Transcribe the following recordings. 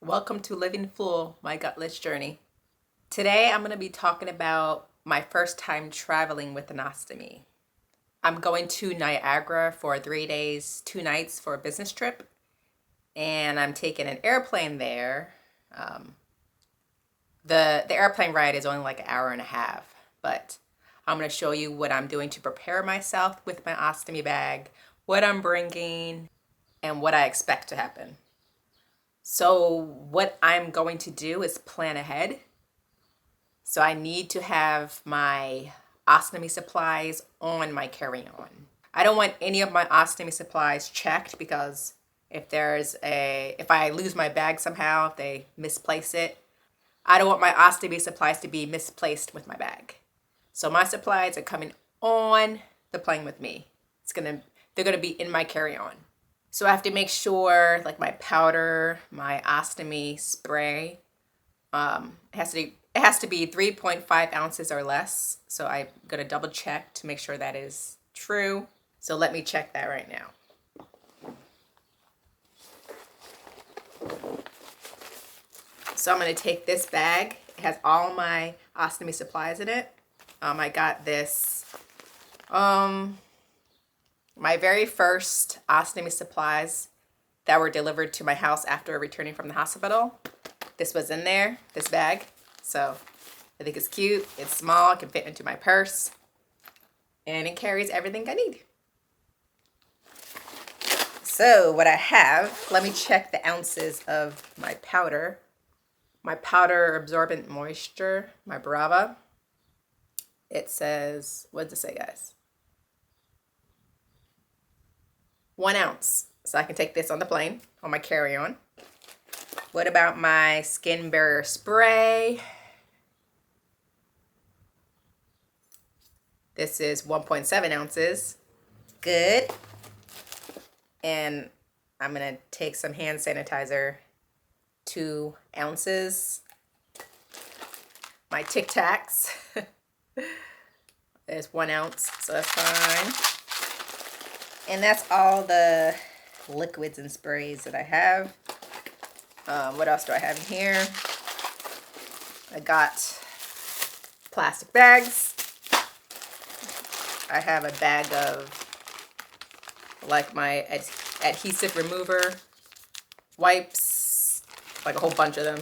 Welcome to Living Full, my gutless journey. Today I'm going to be talking about my first time traveling with an ostomy. I'm going to Niagara for 3 days, 2 nights for a business trip, and I'm taking an airplane there. The airplane ride is only like an hour and a half, but I'm going to show you what I'm doing to prepare myself with my ostomy bag, what I'm bringing, and what I expect to happen. So what I'm going to do is plan ahead. So I need to have my ostomy supplies on my carry-on. I don't want any of my ostomy supplies checked because if I lose my bag somehow, if they misplace it, I don't want my ostomy supplies to be misplaced with my bag. So my supplies are coming on the plane with me. They're gonna be in my carry-on. So I have to make sure, like my powder, my ostomy spray, it has to be 3.5 ounces or less. So I'm gonna double check to make sure that is true. So let me check that right now. So I'm gonna take this bag. It has all my ostomy supplies in it. I got this, my very first ostomy supplies that were delivered to my house after returning from the hospital. This was in there, this bag. So I think it's cute, it's small, it can fit into my purse, and it carries everything I need. So what I have, let me check the ounces of my powder. My powder absorbent moisture, my Brava. It says, what does it say, guys? 1 ounce. So I can take this on the plane, on my carry-on. What about my skin barrier spray? This is 1.7 ounces. Good. And I'm gonna take some hand sanitizer, 2 ounces. My Tic Tacs is 1 ounce, so that's fine. And that's all the liquids and sprays that I have. What else do I have in here? I got plastic bags. I have a bag of like my adhesive remover, wipes, like a whole bunch of them.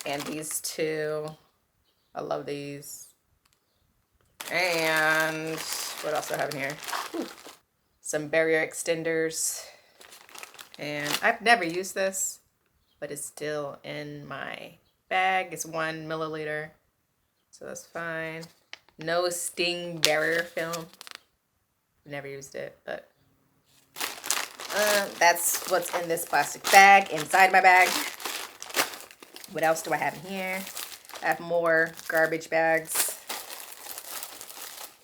And these two, I love these. And what else do I have in here? Ooh. Some barrier extenders. And I've never used this, but it's still in my bag. It's 1 milliliter, so that's fine. No sting barrier film. Never used it, but that's what's in this plastic bag, inside my bag. What else do I have in here? I have more garbage bags.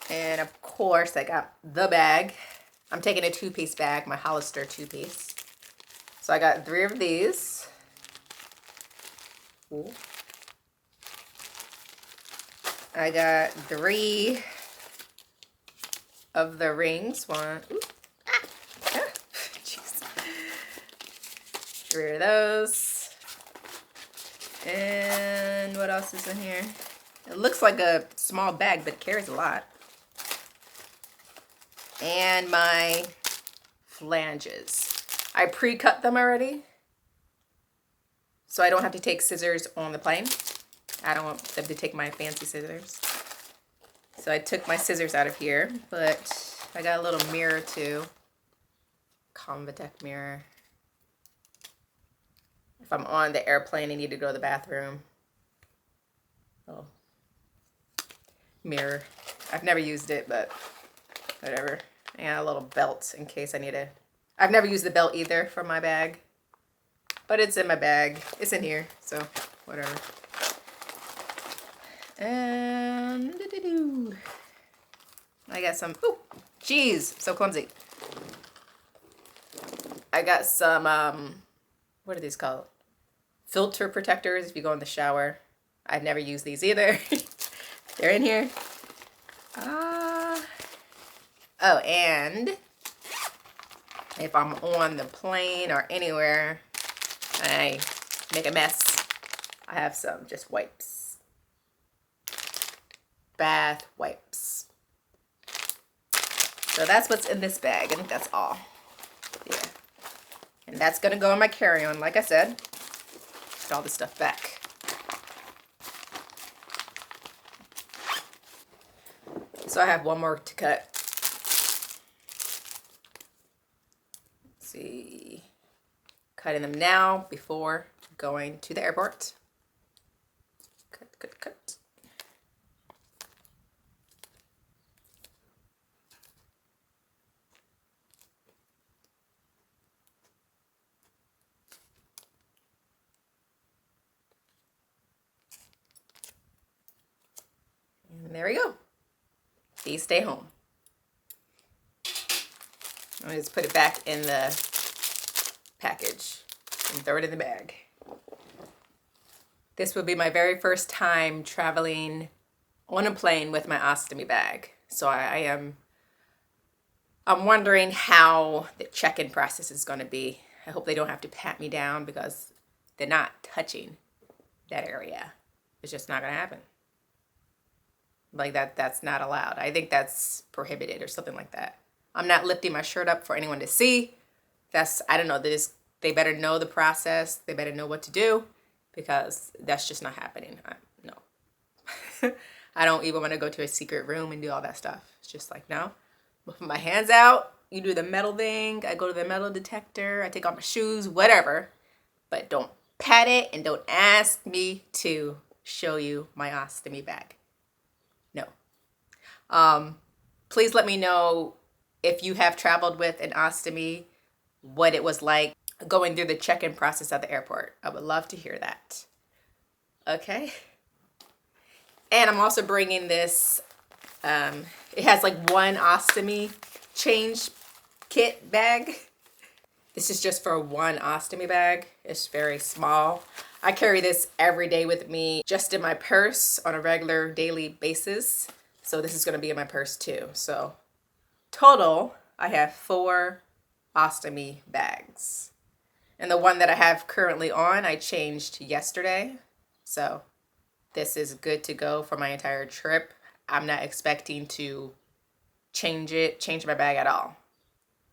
And of course, I got the bag. I'm taking a 2-piece bag, my Hollister 2-piece. So I got 3 of these. Ooh. I got 3 of the rings. Ooh. Jeez. 3 of those. And what else is in here? It looks like a small bag, but it carries a lot. And my flanges. I pre-cut them already, so I don't have to take scissors on the plane. I don't want them to take my fancy scissors. So I took my scissors out of here, but I got a little mirror too. Convatec mirror. If I'm on the airplane and need to go to the bathroom. Oh. Mirror. I've never used it, but whatever. And a little belt in case I need a... I've never used the belt either for my bag, but it's in my bag. It's in here, so whatever. And I got some... Oh, jeez, so clumsy. I got some, what are these called? Filter protectors if you go in the shower. I've never used these either. They're in here. Oh, and if I'm on the plane or anywhere, I make a mess, I have some just wipes. Bath wipes. So that's what's in this bag. I think that's all. Yeah. And that's gonna go in my carry-on, like I said. Put all this stuff back. So I have one more to cut. Let's see. Cutting them now before going to the airport. Cut, cut, cut. And there we go. These stay home. I'll just put it back in the package and throw it in the bag. This will be my very first time traveling on a plane with my ostomy bag. So I'm wondering how the check-in process is going to be. I hope they don't have to pat me down because they're not touching that area. It's just not going to happen. Like that's not allowed. I think that's prohibited or something like that. I'm not lifting my shirt up for anyone to see. I don't know, they better know the process. They better know what to do because that's just not happening. No. I don't even want to go to a secret room and do all that stuff. It's just like, no. I'll put my hands out. You do the metal thing. I go to the metal detector. I take off my shoes, whatever. But don't pat it and don't ask me to show you my ostomy bag. No. Please let me know if you have traveled with an ostomy, what it was like going through the check-in process at the airport. I would love to hear that. Okay. And I'm also bringing this, it has like one ostomy change kit bag. This is just for one ostomy bag. It's very small. I carry this every day with me, just in my purse on a regular daily basis. So this is going to be in my purse too. So total, I have 4 ostomy bags. And the one that I have currently on, I changed yesterday. So this is good to go for my entire trip. I'm not expecting to change my bag at all.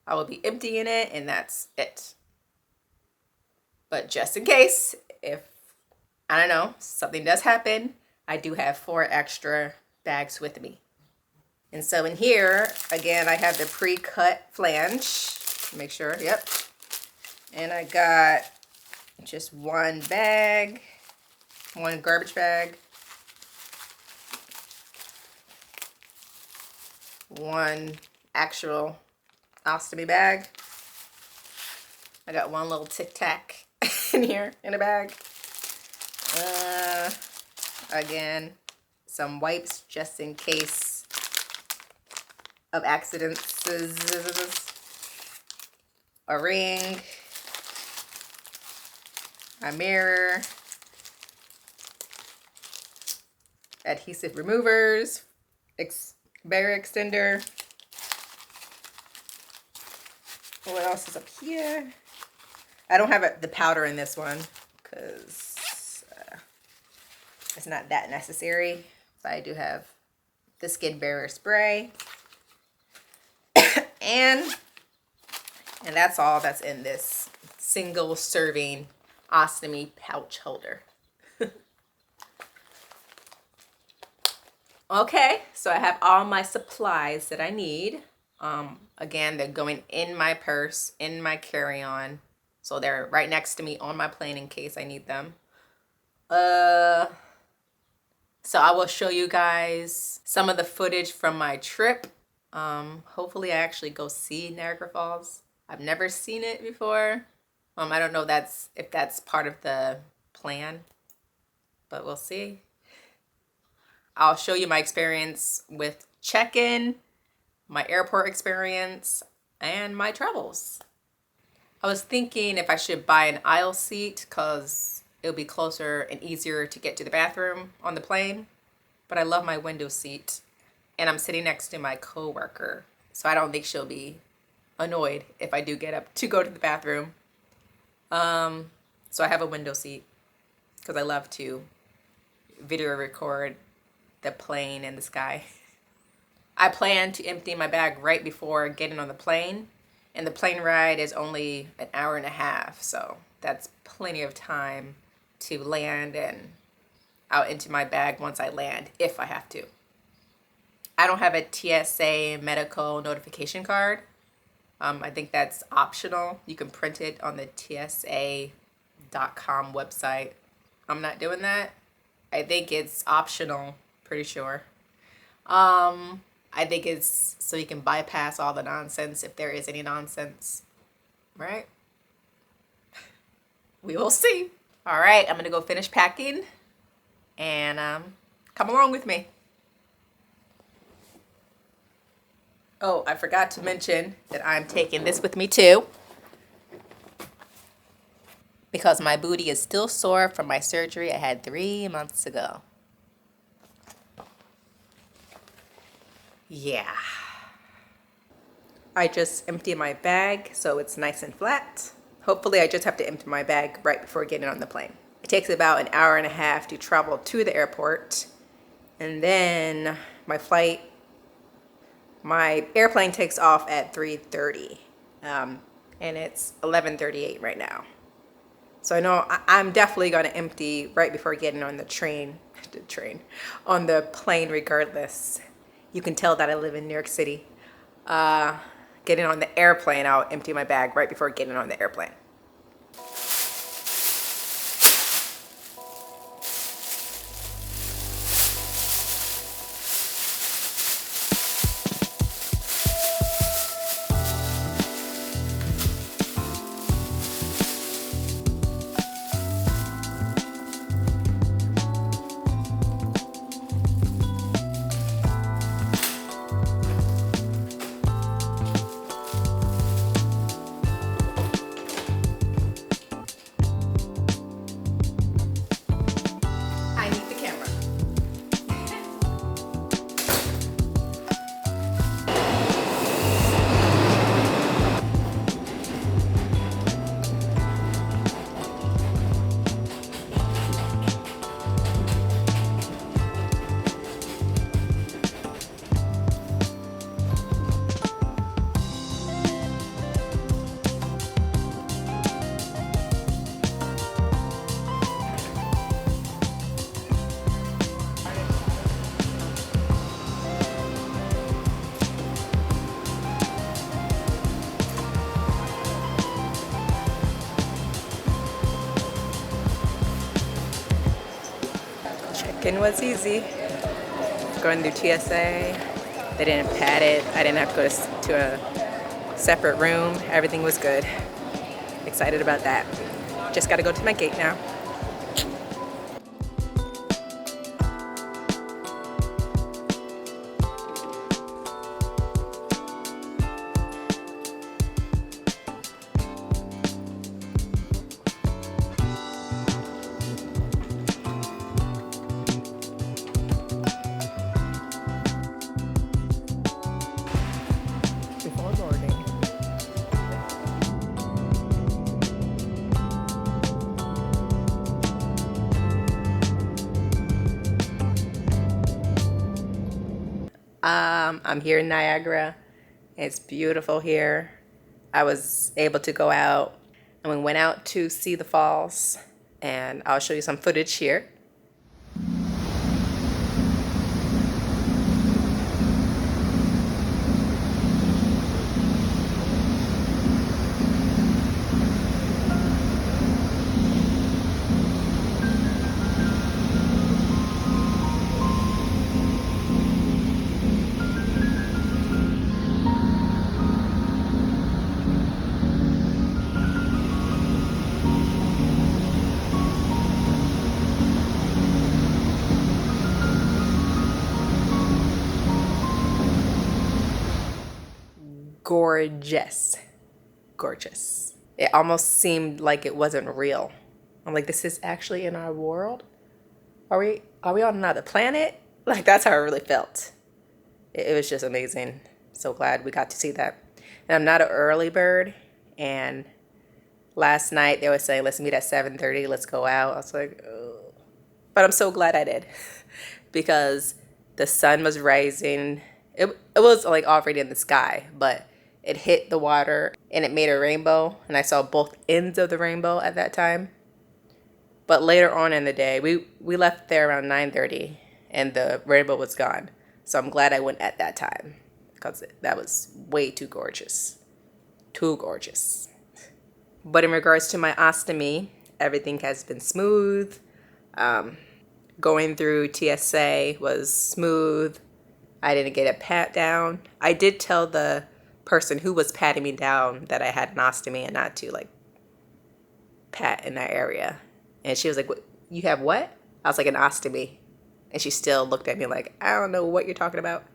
I will be emptying it and that's it. But just in case, if, I don't know, something does happen, I do have 4 extra bags with me. And so in here, again, I have the pre-cut flange. Make sure, yep. And I got just one bag, one garbage bag, one actual ostomy bag. I got one little Tic Tac in here in a bag. Again, some wipes just in case of accidents. A ring, a mirror, adhesive removers, barrier extender. What else is up here? I don't have the powder in this one because it's not that necessary. But I do have the skin barrier spray. and that's all that's in this single serving ostomy pouch holder. Okay, so I have all my supplies that I need. Again, they're going in my purse, in my carry-on. So they're right next to me on my plane in case I need them. So I will show you guys some of the footage from my trip. Hopefully I actually go see Niagara Falls. I've never seen it before. I don't know if that's part of the plan, but we'll see. I'll show you my experience with check-in, my airport experience, and my travels. I was thinking if I should buy an aisle seat because it'll be closer and easier to get to the bathroom on the plane. But I love my window seat. And I'm sitting next to my coworker. So I don't think she'll be annoyed if I do get up to go to the bathroom. So I have a window seat because I love to video record the plane and the sky. I plan to empty my bag right before getting on the plane, and the plane ride is only an hour and a half, so that's plenty of time to land and out into my bag once I land, if I have to. I don't have a TSA medical notification card. I think that's optional. You can print it on the TSA.com website. I'm not doing that. I think it's optional, pretty sure. I think it's so you can bypass all the nonsense if there is any nonsense, right? We will see. All right, I'm gonna go finish packing and come along with me. Oh, I forgot to mention that I'm taking this with me too, because my booty is still sore from my surgery I had 3 months ago. Yeah. I just empty my bag so it's nice and flat. Hopefully I just have to empty my bag right before getting on the plane. It takes about an hour and a half to travel to the airport. And then my airplane takes off at 3:30. And it's 11:38 right now. So I know I'm definitely going to empty right before getting on the on the plane regardless. You can tell that I live in New York City. Getting on the airplane, I'll empty my bag right before getting on the airplane. I need the camera. Check-in was easy. Going through TSA, they didn't pad it. I didn't have to go to a separate room. Everything was good. Excited about that. Just gotta go to my gate now. Before boarding. I'm here in Niagara. It's beautiful here. I was able to go out and we went out to see the falls, and I'll show you some footage here. Gorgeous. Gorgeous. It almost seemed like it wasn't real. I'm like, this is actually in our world? Are we on another planet? Like, that's how I really felt. It was just amazing. So glad we got to see that. And I'm not an early bird, and Last night they were saying, let's meet at 7:30, let's go out. I was like, oh. But I'm so glad I did because the sun was rising. It was like already in the sky, but it hit the water and it made a rainbow. And I saw both ends of the rainbow at that time. But later on in the day, we left there around 9:30 and the rainbow was gone. So I'm glad I went at that time because that was way too gorgeous. Too gorgeous. But in regards to my ostomy, everything has been smooth. Going through TSA was smooth. I didn't get a pat down. I did tell the person who was patting me down that I had an ostomy and not to like pat in that area. And she was like, "What? You have what?" I was like, "An ostomy." And she still looked at me like, "I don't know what you're talking about."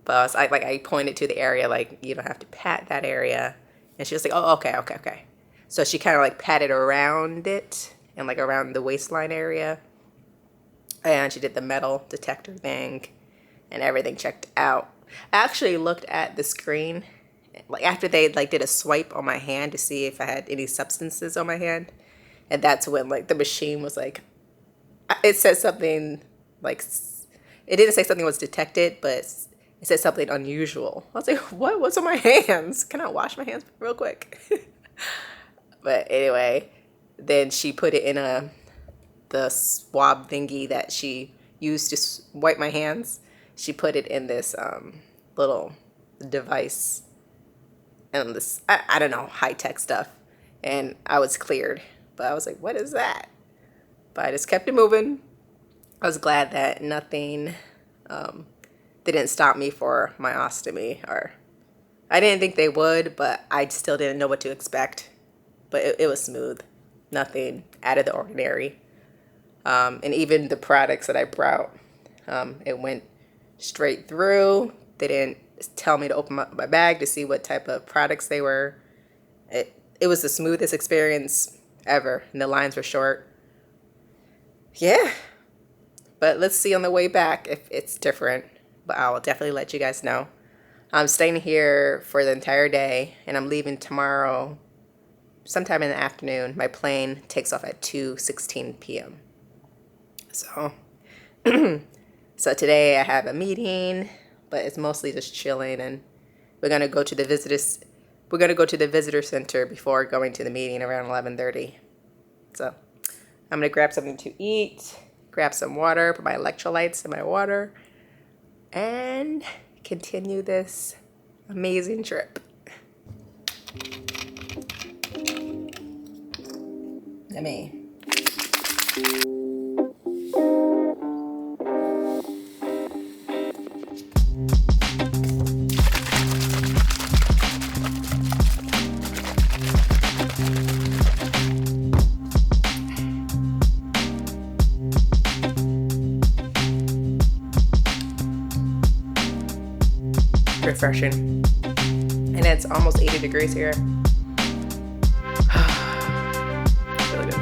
But I was like I pointed to the area like, "You don't have to pat that area." And she was like, "Oh, okay." So she kind of like patted around it and like around the waistline area. And she did the metal detector thing and everything checked out. I actually looked at the screen like after they like did a swipe on my hand to see if I had any substances on my hand. And that's when like the machine was like, it said something like, it didn't say something was detected, but it said something unusual. I was like, what? What's on my hands? Can I wash my hands real quick? But anyway, then she put it in the swab thingy that she used to wipe my hands. She put it in this little device and this, I don't know, high-tech stuff. And I was cleared. But I was like, what is that? But I just kept it moving. I was glad that nothing didn't stop me for my ostomy. Or I didn't think they would, but I still didn't know what to expect. But it was smooth. Nothing out of the ordinary. And even the products that I brought, it went straight through. They didn't tell me to open up my bag to see what type of products they were. It was the smoothest experience ever, and the lines were short. Yeah, but let's see on the way back if it's different, but I'll definitely let you guys know. I'm staying here for the entire day, and I'm leaving tomorrow sometime in the afternoon. My plane takes off at 2:16 p.m. So so today I have a meeting, but it's mostly just chilling, and we're gonna go to the visitor center before going to the meeting around 11:30. So I'm gonna grab something to eat, grab some water, put my electrolytes in my water, and continue this amazing trip. Let me. Refreshing. And it's almost 80 degrees here. Really good.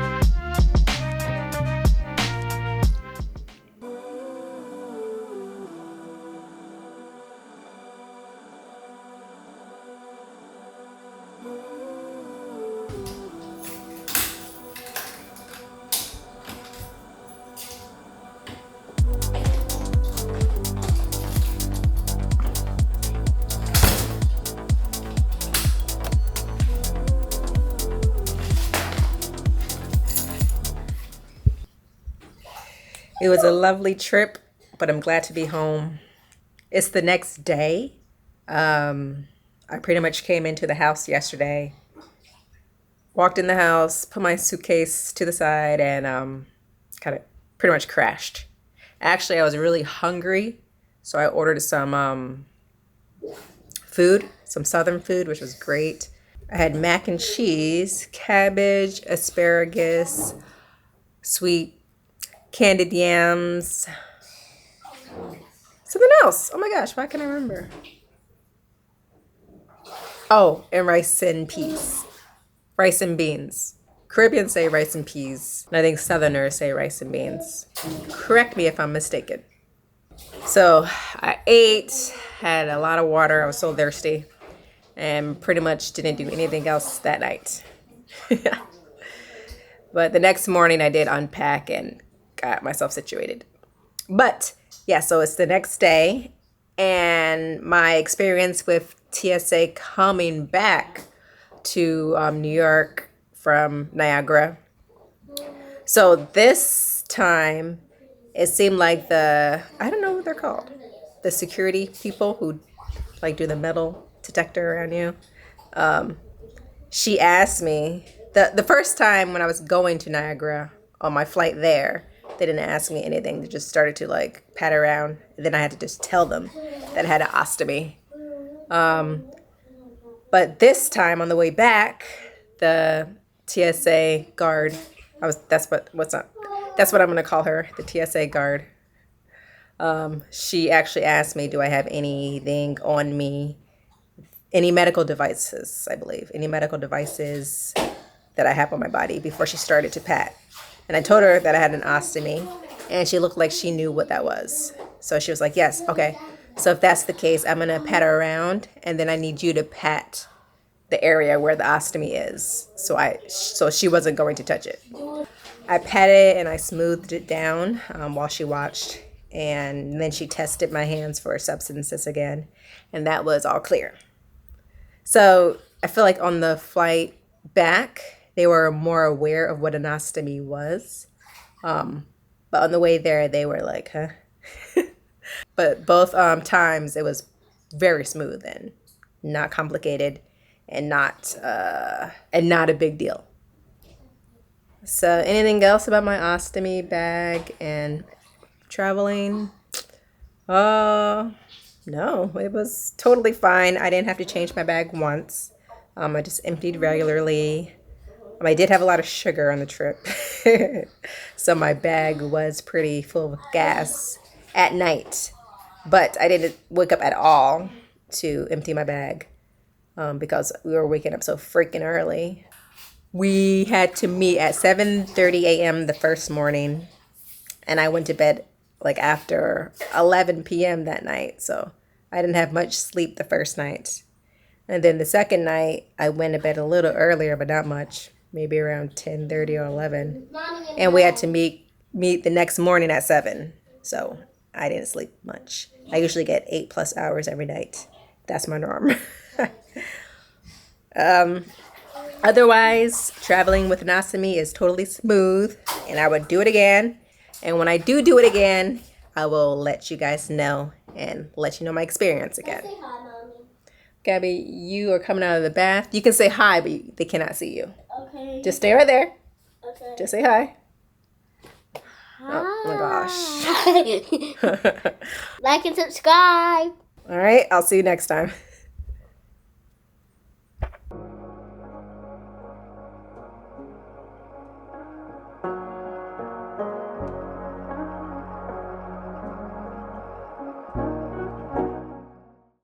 It was a lovely trip, but I'm glad to be home. It's the next day. I pretty much came into the house yesterday, walked in the house, put my suitcase to the side, and kind of pretty much crashed. Actually, I was really hungry, so I ordered some food, some southern food, which was great. I had mac and cheese, cabbage, asparagus, sweet candied yams, something else. Oh my gosh, why can't I remember? Oh, and rice and peas. Rice and beans. Caribbeans say rice and peas, and I think Southerners say rice and beans. Correct me if I'm mistaken. So I ate, had a lot of water. I was so thirsty, and pretty much didn't do anything else that night. But the next morning I did unpack and got myself situated. But yeah, so it's the next day, and my experience with TSA coming back to New York from Niagara. So this time it seemed like I don't know what they're called, the security people who like do the metal detector around you. She asked me the first time when I was going to Niagara on my flight there, they didn't ask me anything. They just started to like pat around, and then I had to just tell them that I had an ostomy. But this time on the way back, the TSA guard, that's what I'm gonna call her, the TSA guard. She actually asked me, do I have anything on me, any medical devices, I believe, any medical devices that I have on my body before she started to pat. And I told her that I had an ostomy, and she looked like she knew what that was. So she was like, yes, okay. So if that's the case, I'm going to pat her around, and then I need you to pat the area where the ostomy is. So she wasn't going to touch it. I patted it and I smoothed it down while she watched. And then she tested my hands for substances again, and that was all clear. So I feel like on the flight back, they were more aware of what an ostomy was. But on the way there, they were like, huh? But both times it was very smooth and not complicated and not a big deal. So anything else about my ostomy bag and traveling? No, it was totally fine. I didn't have to change my bag once. I just emptied regularly. I did have a lot of sugar on the trip. So my bag was pretty full of gas at night. But I didn't wake up at all to empty my bag because we were waking up so freaking early. We had to meet at 7:30 a.m. the first morning, and I went to bed like after 11 p.m. that night. So I didn't have much sleep the first night. And then the second night, I went to bed a little earlier, but not much, maybe around 10:30 or 11. And we had to meet the next morning at 7. So I didn't sleep much. I usually get 8+ hours every night. That's my norm. Otherwise, traveling with an ostomy is totally smooth, and I would do it again. And when I do it again, I will let you guys know and let you know my experience again. Say hi, Mommy. Gabby, you are coming out of the bath. You can say hi, but they cannot see you. Okay. Just stay right there. Okay. Just say hi. Hi. Oh my gosh. Like and subscribe. All right, I'll see you next time.